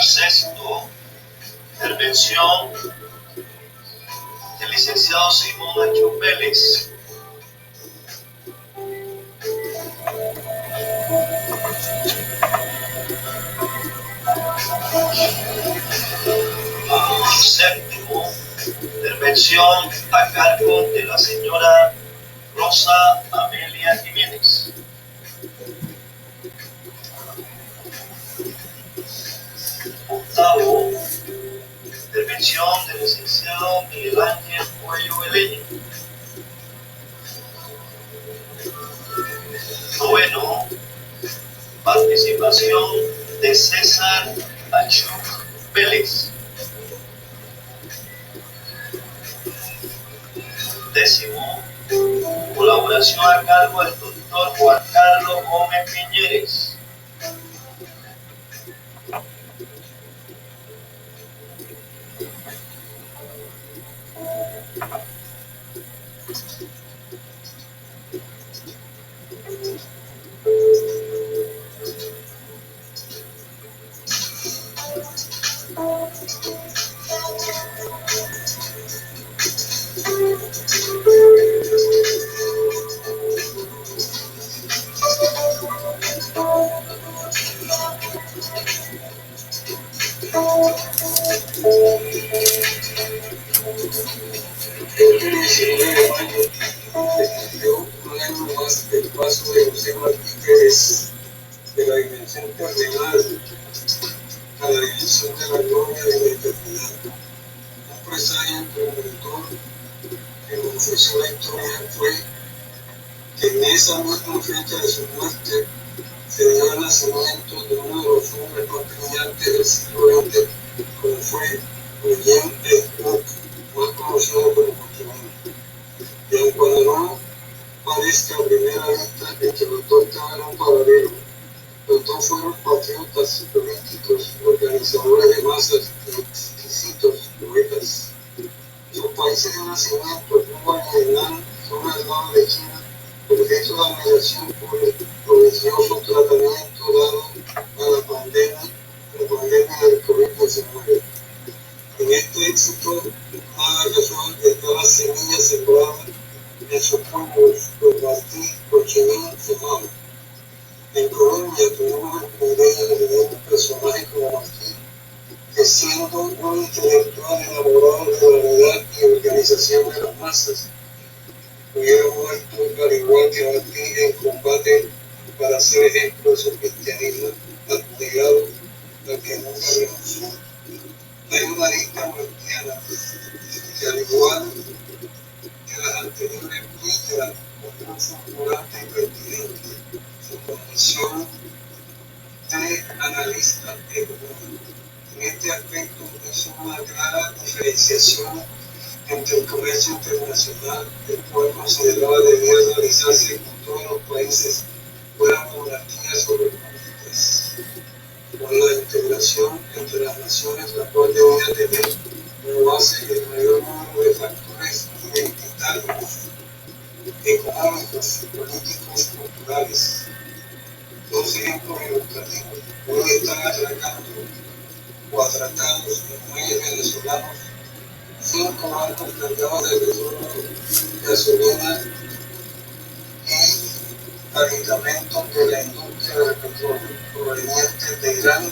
Sexto, intervención del licenciado Simón Nacho Vélez. Séptimo, intervención a cargo de la señora Rosa Amelia Jiménez. Octavo, intervención del licenciado Miguel Ángel Cuello Beleño. Noveno, participación de César Achuk Vélez. Décimo, colaboración a cargo del doctor Juan Carlos Gómez Piñeres. El 19 de mayo cumplió un año más del paso de José Martí Pérez de la dimensión terrenal a la dimensión de la gloria de la eternidad. Un presagio premonitor que nos ofreció la historia fue que en esa misma fecha de su muerte se dio el nacimiento de uno de los hombres más brillantes del siglo XX, como fue William Cook, más conocido como Joaquín. Y aun cuando no parezca a primera vista en que los dos estaban paralelo, los dos fueron patriotas, políticos, organizadores de masas y exquisitos poetas. Sus países de nacimiento, Cuba y Vietnam, son al lado de China objeto de admiración por el prodigioso tratamiento dado a la pandemia del COVID-19. En este éxito, nada casual está la semilla sembrada en sus pueblos, los Martí, Cochinín y Mao. En Colombia tuvimos el privilegio de tener un personaje como Martí, que siendo un intelectual enamorado de la unidad y organización de las masas, hubiera muerto al igual que Martí en combate para ser ejemplo de su cristianismo abnegado al que nunca renunció. Hay una lista martiana que, al igual que las anteriores, muestra como un fulgurante y pertinente su condición de analista económico. En este aspecto hizo una clara diferenciación entre el comercio internacional, el cual consideraba debía realizarse con todos los países, fueran monarquías o repúblicas, con la integración entre las naciones, la cual debía tener como base el mayor número de factores identitarios, económicos, políticos, culturales. Dos ejemplos ilustrativos: hoy están atracando o atracados en muelles venezolanos 5 barcos cargados de petróleo, gasolina y aditamentos de la industria del petróleo provenientes de Irán,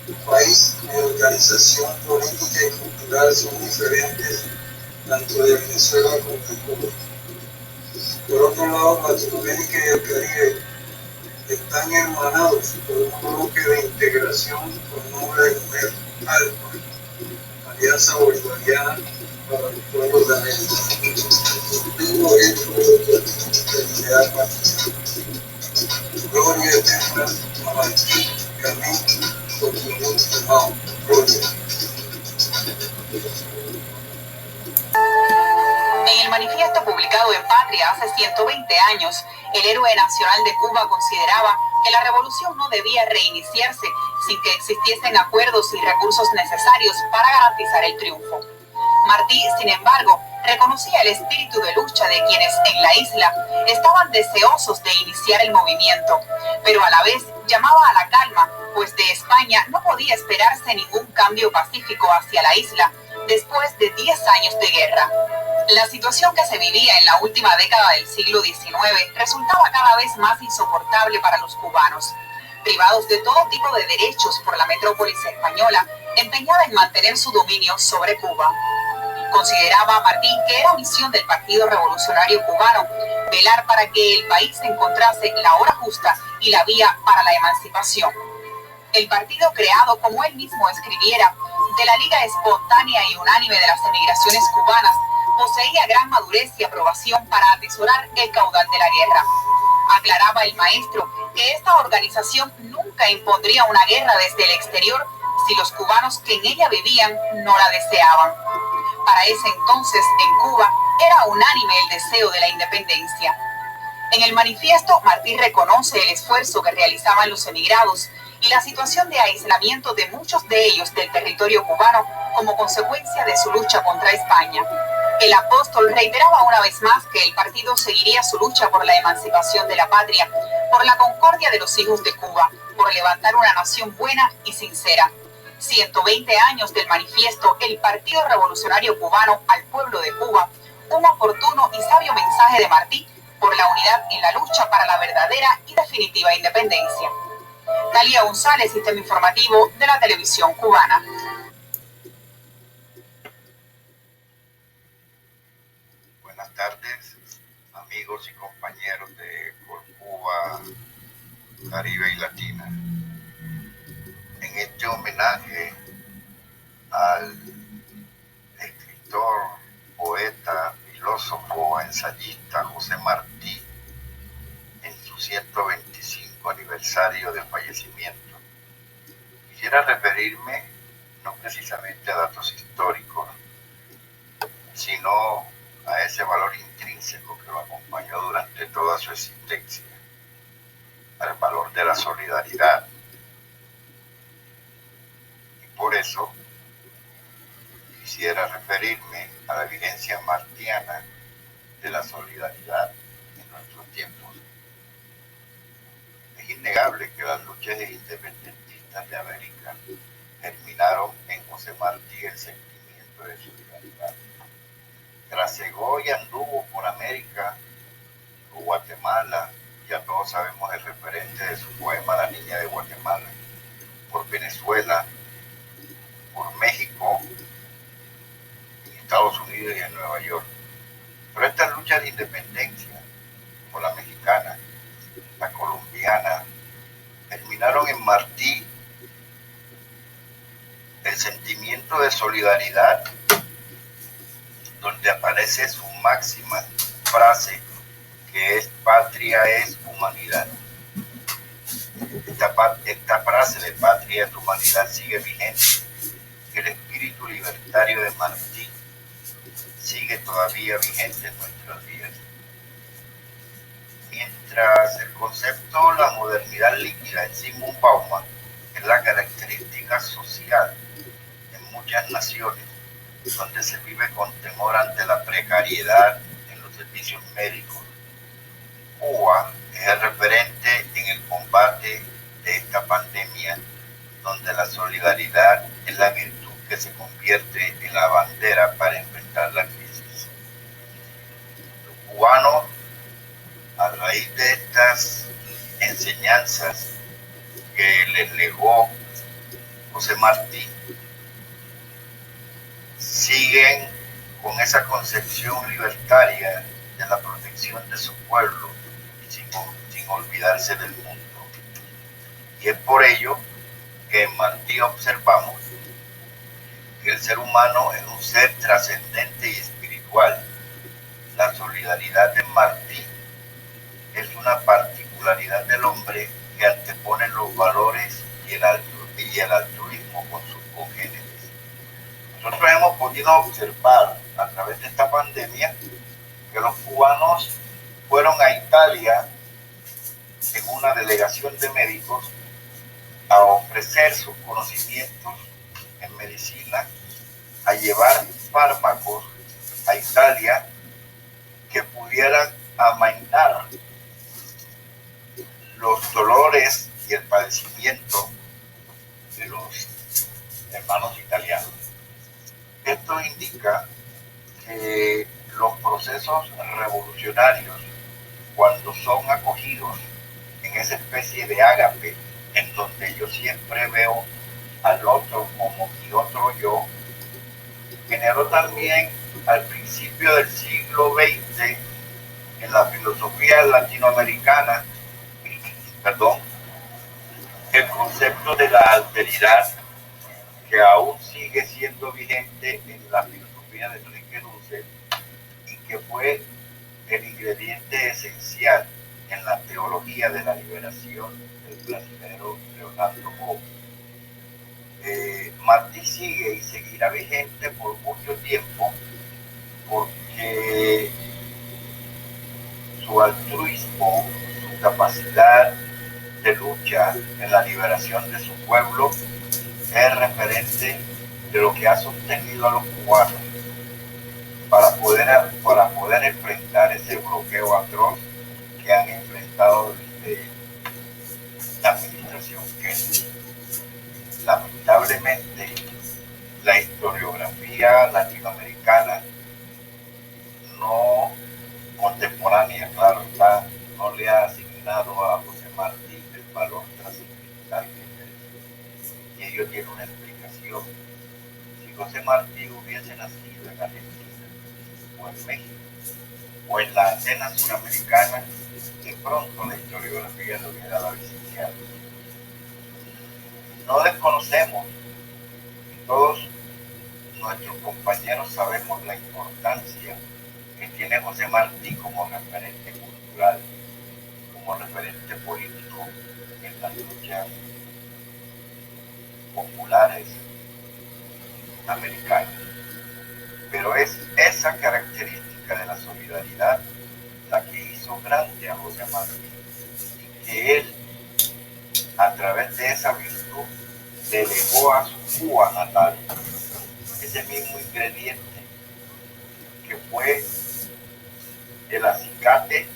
un país cuya organización política y cultural son diferentes tanto de Venezuela como de Cuba. Por otro lado, Latinoamérica y el Caribe están hermanados por un bloque de integración con nombre de mujer, ALBA, Alianza Bolivariana para los Pueblos de América. Mismo ejemplo de unidad marxista. Gloria eterna a Martí, Camín, Cochinín y Mao. Gloria. En el manifiesto publicado en Patria hace 120 años, el héroe nacional de Cuba consideraba que la revolución no debía reiniciarse sin que existiesen acuerdos y recursos necesarios para garantizar el triunfo. Martí, sin embargo, reconocía el espíritu de lucha de quienes en la isla estaban deseosos de iniciar el movimiento, pero a la vez llamaba a la calma, pues de España no podía esperarse ningún cambio pacífico hacia la isla después de 10 años de guerra. La situación que se vivía en la última década del siglo XIX resultaba cada vez más insoportable para los cubanos, privados de todo tipo de derechos por la metrópolis española, empeñada en mantener su dominio sobre Cuba. Consideraba Martí que era misión del Partido Revolucionario Cubano velar para que el país encontrase la hora justa y la vía para la emancipación. El partido, creado, como él mismo escribiera, de la Liga Espontánea y Unánime de las Emigraciones Cubanas, poseía gran madurez y aprobación para atesorar el caudal de la guerra. Aclaraba el maestro que esta organización nunca impondría una guerra desde el exterior si los cubanos que en ella vivían no la deseaban. Para ese entonces, en Cuba, era unánime el deseo de la independencia. En el manifiesto, Martí reconoce el esfuerzo que realizaban los emigrados y la situación de aislamiento de muchos de ellos del territorio cubano como consecuencia de su lucha contra España. El apóstol reiteraba una vez más que el partido seguiría su lucha por la emancipación de la patria, por la concordia de los hijos de Cuba, por levantar una nación buena y sincera. 120 años del manifiesto El Partido Revolucionario Cubano al pueblo de Cuba, un oportuno y sabio mensaje de Martí por la unidad en la lucha para la verdadera y definitiva independencia. Talía González, Sistema Informativo de la Televisión Cubana. Buenas tardes, amigos y compañeros de Cuba, Caribe y Latina. En este homenaje al escritor, poeta, filósofo, ensayista José Martí, en su 125 aniversario de fallecimiento, quisiera referirme no precisamente a datos históricos, sino a ese valor intrínseco que lo acompañó durante toda su existencia, al valor de la solidaridad. Y por eso quisiera referirme a la vigencia martiana de la solidaridad en nuestros tiempos. Es innegable que las luchas independentistas de América germinaron en José Martí el sentimiento de solidaridad. Trasegó y anduvo por América, por Guatemala, ya todos sabemos el referente de su poema La Niña de Guatemala, por Venezuela, por México, en Estados Unidos y en Nueva York. Pero estas luchas de independencia, como la mexicana, la colombiana, terminaron en Martí el sentimiento de solidaridad, donde aparece su máxima frase, que es patria es humanidad. Esta frase de patria es humanidad sigue vigente. El espíritu libertario de Martí sigue todavía vigente en nuestros días. Mientras el concepto la modernidad líquida en Zygmunt Bauman es la característica social en muchas naciones, donde se vive con temor ante la precariedad en los servicios médicos. Cuba es el referente en el combate de esta pandemia, donde la solidaridad es la virtud que se convierte en la bandera para enfrentar la crisis. Los cubanos, a raíz de estas enseñanzas que les legó José Martí, siguen con esa concepción libertaria de la protección de su pueblo, sin olvidarse del mundo. Y es por ello que en Martí observamos que el ser humano es un ser trascendente y espiritual. La solidaridad de Martí es una particularidad del hombre que antepone los valores y el altruismo con sus congéneres. Nosotros hemos podido observar a través de esta pandemia que los cubanos fueron a Italia en una delegación de médicos a ofrecer sus conocimientos en medicina a llevar fármacos a Italia que pudieran amainar los dolores y el padecimiento de los hermanos italianos. Esto indica que los procesos revolucionarios, cuando son acogidos en esa especie de ágape, en donde yo siempre veo al otro como mi otro yo, generó también al principio del siglo XX en la filosofía latinoamericana, el concepto de la alteridad, que aún sigue siendo vigente en la filosofía de Enrique Dussel y que fue el ingrediente esencial en la teología de la liberación del brasilero Leonardo Boff. Martí sigue y seguirá vigente por mucho tiempo porque su altruismo, su capacidad de lucha en la liberación de su pueblo es referente de lo que ha sostenido a los cubanos para poder enfrentar ese bloqueo atroz que han enfrentado desde la administración Kennedy. Lamentablemente, la historiografía latinoamericana no contemporánea, claro está, no le ha asignado a José Martí el valor trascendental que merece. Y ello tiene una explicación. Si José Martí hubiese nacido en Argentina, o en México, o en la antena suramericana, de pronto la historiografía lo hubiera dado licenciado. No desconocemos, todos nuestros compañeros sabemos la importancia que tiene José Martí como referente cultural, como referente político en las luchas populares americanas. Pero es esa característica de la solidaridad la que hizo grande a José Martí, y que él, a través de esa virtud, le legó a su Cuba natal ese mismo ingrediente que fue el acicate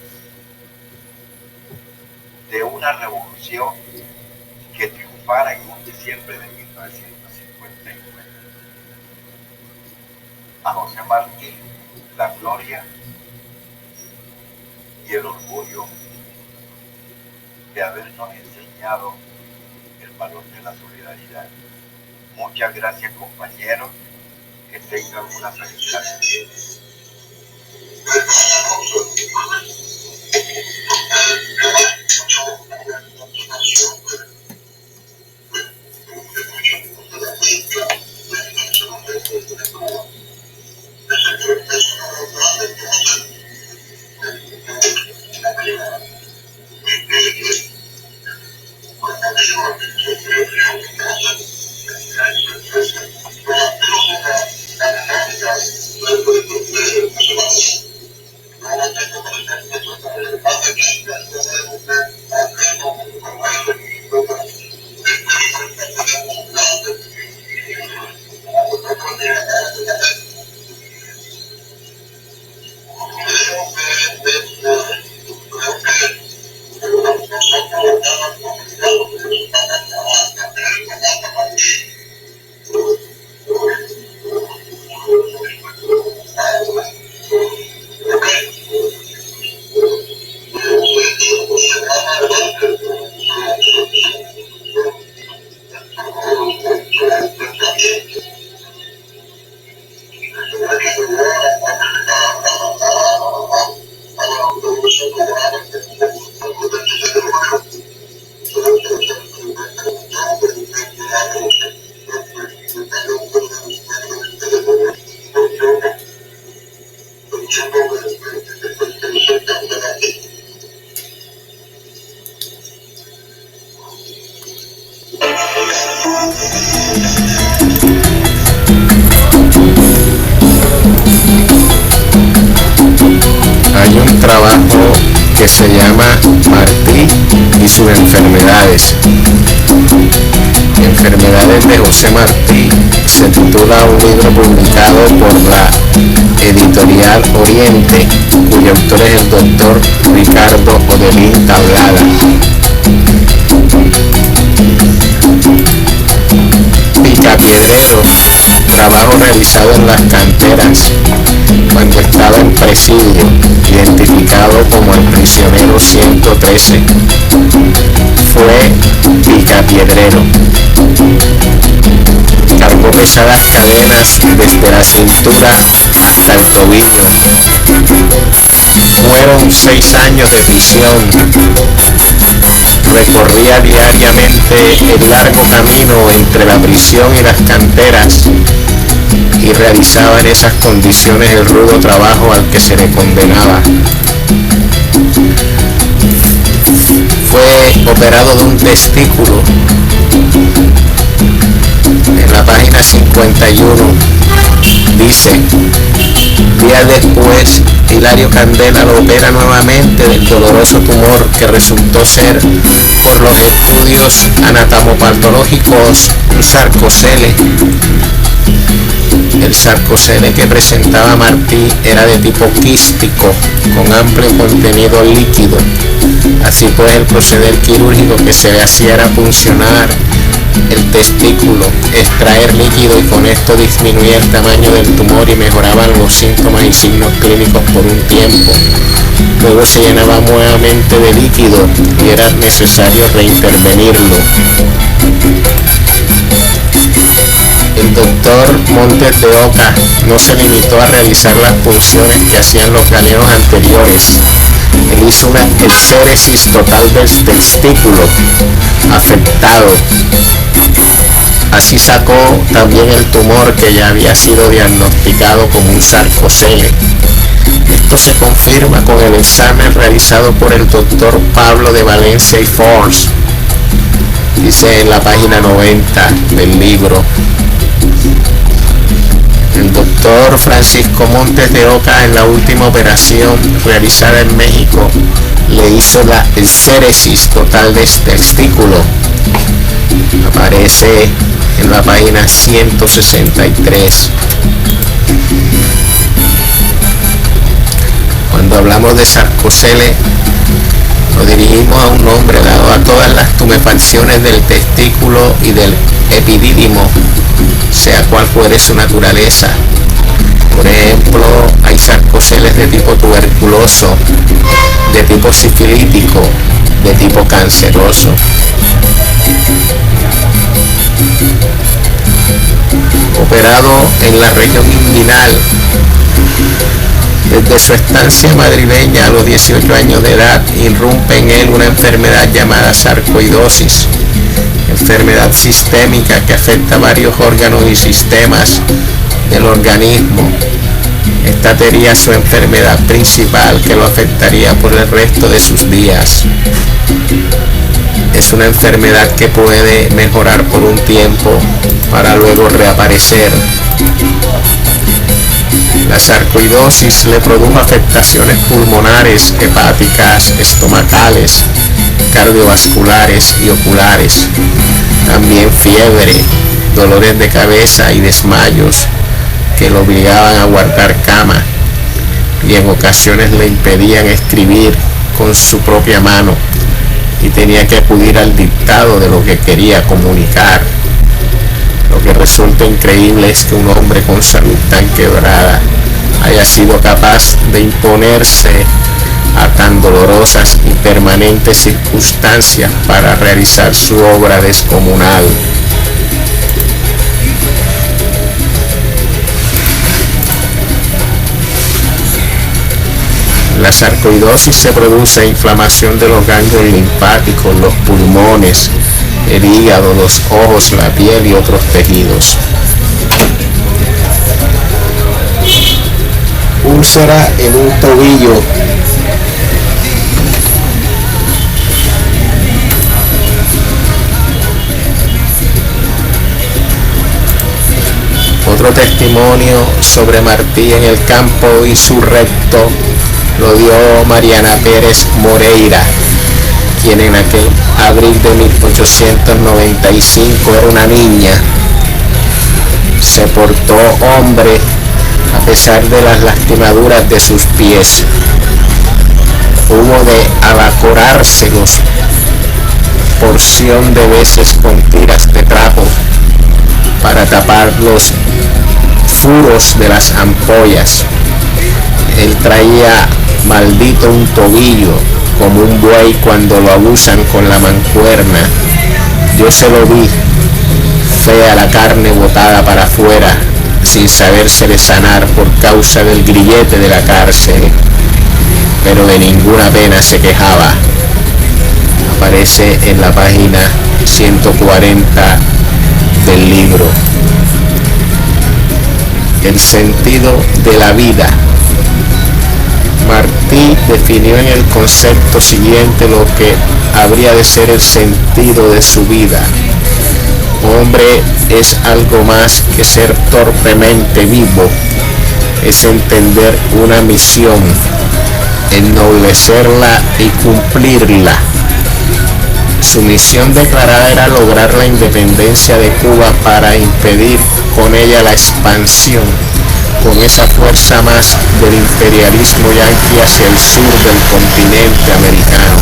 de una revolución que triunfara en un diciembre de 1959. A José Martí la gloria y el orgullo de habernos enseñado el valor de la solidaridad. Muchas gracias, compañeros, que tengan una feliz tarde. Hay un trabajo que se llama Martí y sus enfermedades. Enfermedades de José Martí. se titula un libro publicado por la editorial Oriente, cuyo autor es el doctor Ricardo Odelín Tablada. Picapiedrero, trabajo realizado en las canteras cuando estaba en presidio, identificado como el prisionero 113. Fue picapiedrero. Cargó pesadas cadenas desde la cintura hasta el tobillo. Fueron 6 años de prisión. Recorría diariamente el largo camino entre la prisión y las canteras y realizaba en esas condiciones el rudo trabajo al que se le condenaba. Fue operado de un testículo. En la página 51 dice: días después, Hilario Candela lo opera nuevamente del doloroso tumor que resultó ser, por los estudios anatomopatológicos, un sarcocele. El sarcocele que presentaba Martí era de tipo quístico, con amplio contenido líquido. Así pues, el proceder quirúrgico que se le hacía era puncionar el testículo, extraer líquido, y con esto disminuía el tamaño del tumor y mejoraban los síntomas y signos clínicos por un tiempo. Luego se llenaba nuevamente de líquido y era necesario reintervenirlo. El doctor Montes de Oca no se limitó a realizar las punciones que hacían los galenos anteriores. Él hizo una exéresis total del testículo afectado. Así sacó también el tumor que ya había sido diagnosticado como un sarcocele. Esto se confirma con el examen realizado por el doctor Pablo de Valencia y Force. Dice en la página 90 del libro: el doctor Francisco Montes de Oca, en la última operación realizada en México, le hizo la exéresis total del testículo. Aparece en la página 163. Cuando hablamos de sarcocele, nos dirigimos a un nombre dado a todas las tumefacciones del testículo y del epidídimo, sea cual fuere su naturaleza. Por ejemplo, hay sarcoceles de tipo tuberculoso, de tipo sifilítico, de tipo canceroso. Operado en la región inguinal, desde su estancia madrileña a los 18 años de edad, irrumpe en él una enfermedad llamada sarcoidosis, enfermedad sistémica que afecta varios órganos y sistemas del organismo. Esta sería su enfermedad principal, que lo afectaría por el resto de sus días. Es una enfermedad que puede mejorar por un tiempo para luego reaparecer. La sarcoidosis le produjo afectaciones pulmonares, hepáticas, estomacales, cardiovasculares y oculares. También fiebre, dolores de cabeza y desmayos que lo obligaban a guardar cama y en ocasiones le impedían escribir con su propia mano y tenía que acudir al dictado de lo que quería comunicar. Lo que resulta increíble es que un hombre con salud tan quebrada haya sido capaz de imponerse a tan dolorosas y permanentes circunstancias para realizar su obra descomunal. La sarcoidosis se produce inflamación de los ganglios linfáticos, los pulmones, el hígado, los ojos, la piel y otros tejidos. Úlcera en un tobillo. Otro testimonio sobre Martí en el campo insurrecto lo dio Mariana Pérez Moreira, quien en aquel abril de 1895 era una niña. se portó hombre a pesar de las lastimaduras de sus pies. Hubo de abacorárselos porción de veces con tiras de trapo para tapar los furos de las ampollas. Él traía maldito un tobillo como un buey cuando lo abusan con la mancuerna. Yo se lo vi, fea la carne botada para afuera, sin sabérsele sanar por causa del grillete de la cárcel, pero de ninguna pena se quejaba. Aparece en la página 140 del libro. El sentido de la vida. Martí definió en el concepto siguiente lo que habría de ser el sentido de su vida. Hombre es algo más que ser torpemente vivo, es entender una misión, ennoblecerla y cumplirla. Su misión declarada era lograr la independencia de Cuba para impedir con ella la expansión, con esa fuerza más del imperialismo yanqui hacia el sur del continente americano.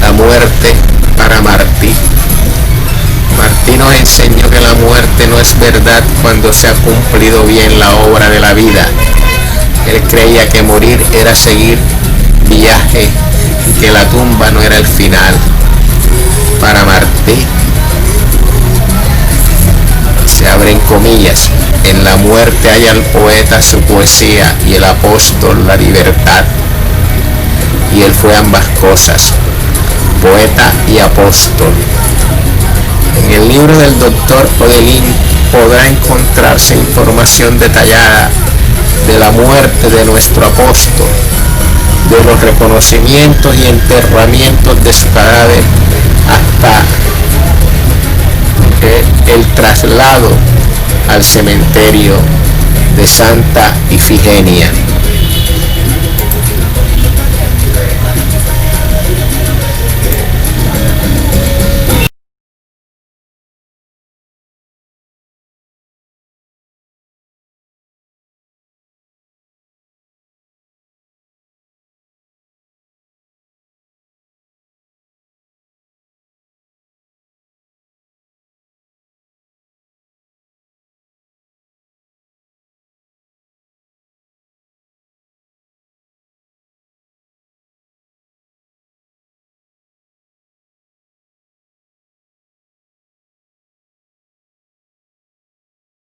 La muerte para Martí. Martí nos enseñó que la muerte no es verdad cuando se ha cumplido bien la obra de la vida. Él creía que morir era seguir viaje y que la tumba no era el final. Para Martí, se abren comillas, en la muerte halla el poeta su poesía y el apóstol la libertad. Y él fue ambas cosas, poeta y apóstol. En el libro del doctor Odelín podrá encontrarse información detallada de la muerte de nuestro apóstol, de los reconocimientos y enterramientos de su cadáver hasta el traslado al cementerio de Santa Ifigenia.